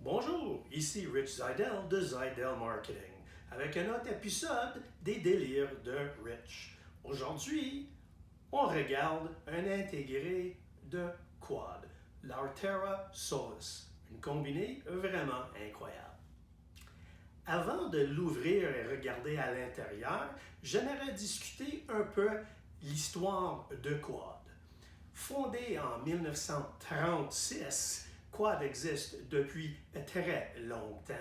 Bonjour, ici Rich Zeidel de Zeidel Marketing, avec un autre épisode des délires de Rich. Aujourd'hui, on regarde un intégré de quad, l'Artera Solis, une combinée vraiment incroyable. Avant de l'ouvrir et regarder à l'intérieur, j'aimerais discuter un peu l'histoire de quad. Fondé en 1936, Quad existe depuis très longtemps.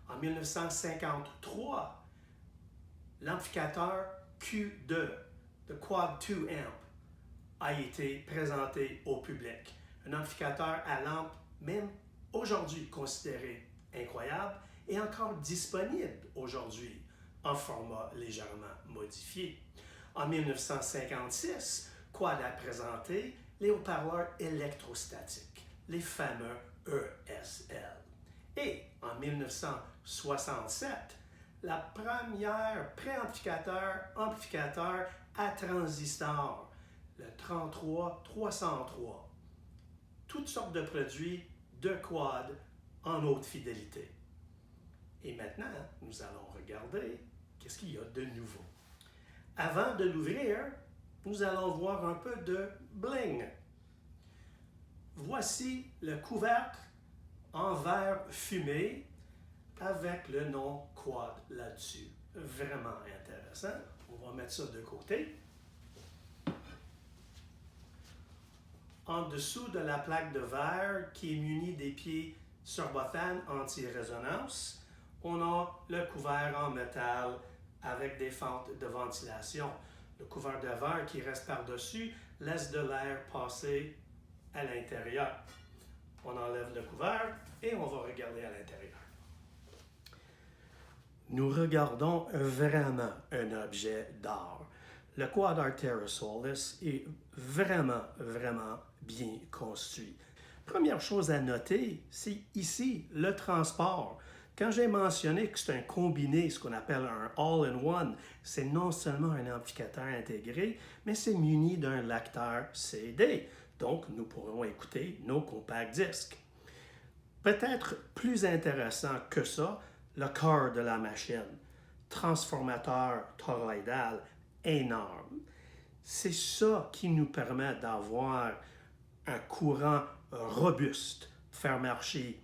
En 1953, l'amplificateur Q2 de Quad 2 Amp a été présenté au public. Un amplificateur à lampe, même aujourd'hui considéré incroyable, est encore disponible aujourd'hui en format légèrement modifié. En 1956, Quad a présenté les haut-parleurs électrostatiques, les fameux ESL. Et en 1967, la première amplificateur à transistor, le 33303. Toutes sortes de produits de Quad en haute fidélité. Et maintenant, nous allons regarder qu'est-ce qu'il y a de nouveau. Avant de l'ouvrir, nous allons voir un peu de bling. Voici le couvercle en verre fumé avec le nom Quad là-dessus. Vraiment intéressant. On va mettre ça de côté. En dessous de la plaque de verre qui est munie des pieds Surbothane anti-résonance, on a le couvert en métal avec des fentes de ventilation. Le couvert de verre qui reste par-dessus laisse de l'air passer à l'intérieur. On enlève le couvert et on va regarder à l'intérieur. Nous regardons vraiment un objet d'art. Le Quad Artera Solis est vraiment bien construit. Première chose à noter, c'est ici le transport. Quand j'ai mentionné que c'est un combiné, ce qu'on appelle un all-in-one, c'est non seulement un amplificateur intégré, mais c'est muni d'un lecteur CD. Donc, nous pourrons écouter nos compact disques. Peut-être plus intéressant que ça, le corps de la machine. Transformateur toroïdal énorme. C'est ça qui nous permet d'avoir un courant robuste, faire marcher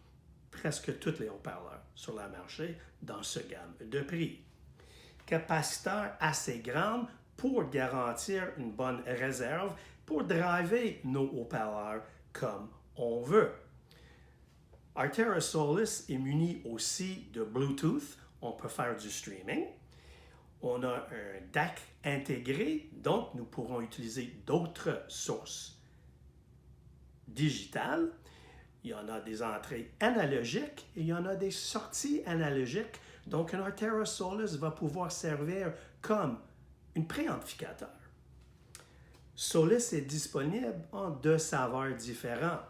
presque tous les haut-parleurs sur le marché dans ce gamme de prix. Capaciteur assez grande pour garantir une bonne réserve pour driver nos haut-parleurs comme on veut. Artera Solis est muni aussi de Bluetooth. On peut faire du streaming. On a un DAC intégré, donc nous pourrons utiliser d'autres sources digitales. Il y en a des entrées analogiques et il y en a des sorties analogiques. Donc, un Artera Solis va pouvoir servir comme un préamplificateur. Solis est disponible en deux saveurs différents.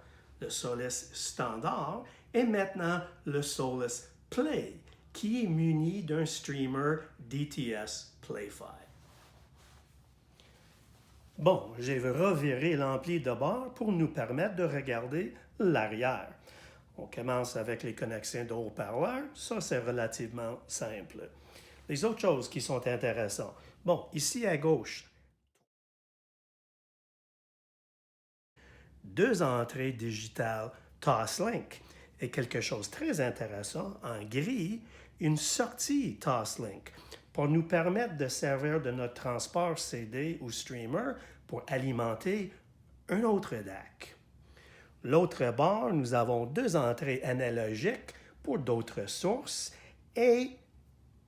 Le Solis standard et maintenant le Solis Play, qui est muni d'un streamer DTS Play-Fi. Bon, j'ai reviré l'ampli de bord pour nous permettre de regarder l'arrière. On commence avec les connexions de haut-parleurs. Ça, c'est relativement simple. Les autres choses qui sont intéressantes. Bon, ici à gauche, deux entrées digitales Toslink. Et quelque chose de très intéressant, en gris, une sortie Toslink pour nous permettre de servir de notre transport CD ou streamer pour alimenter un autre DAC. L'autre bord, nous avons deux entrées analogiques pour d'autres sources et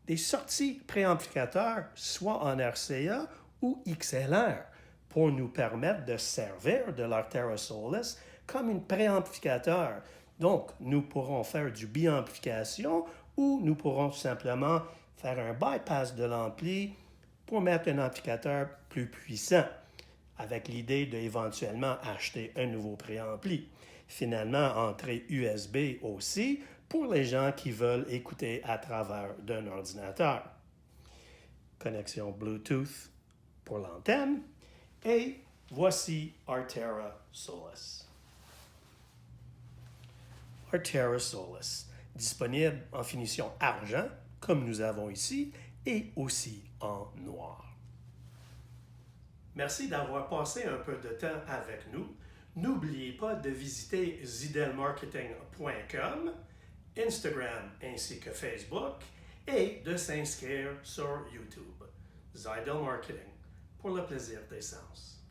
des sorties préamplificateurs, soit en RCA ou XLR, pour nous permettre de servir de l'Artera Solis comme un préamplificateur. Donc, nous pourrons faire du biamplification ou nous pourrons simplement faire un bypass de l'ampli pour mettre un amplificateur plus puissant, avec l'idée d'éventuellement acheter un nouveau préampli. Finalement, entrée USB aussi pour les gens qui veulent écouter à travers d'un ordinateur. Connexion Bluetooth pour l'antenne. Et voici Artera Solis. Artera Solis, disponible en finition argent, comme nous avons ici, et aussi en noir. Merci d'avoir passé un peu de temps avec nous. N'oubliez pas de visiter zidelmarketing.com, Instagram ainsi que Facebook et de s'inscrire sur YouTube. Zidel Marketing, pour le plaisir des sens.